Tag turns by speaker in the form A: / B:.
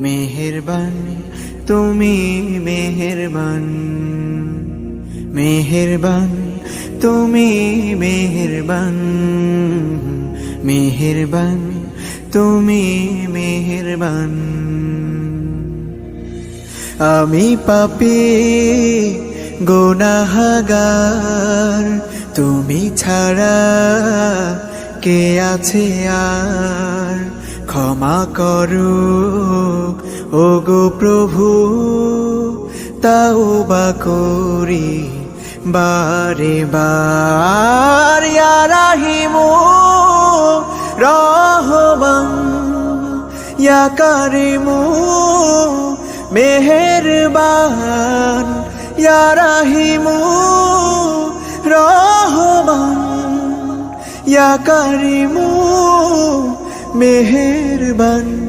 A: মেহেরবান তুমি মেহেরবান, মেহেরবান তুমি মেহেরবান, মেহেরবান তুমি মেহেরবান। আমি পাপী গুনাহগার, তুমি ছাড়া কে আছে আর? ক্ষমা করো ওগো প্রভু, তাওবা করি বারে বার। ইয়া রাহিমু রহমান, ইয়া কারিমু মেহেরবান, ইয়া রাহিমু রহমান, ইয়া কারিমু মেহেরবান।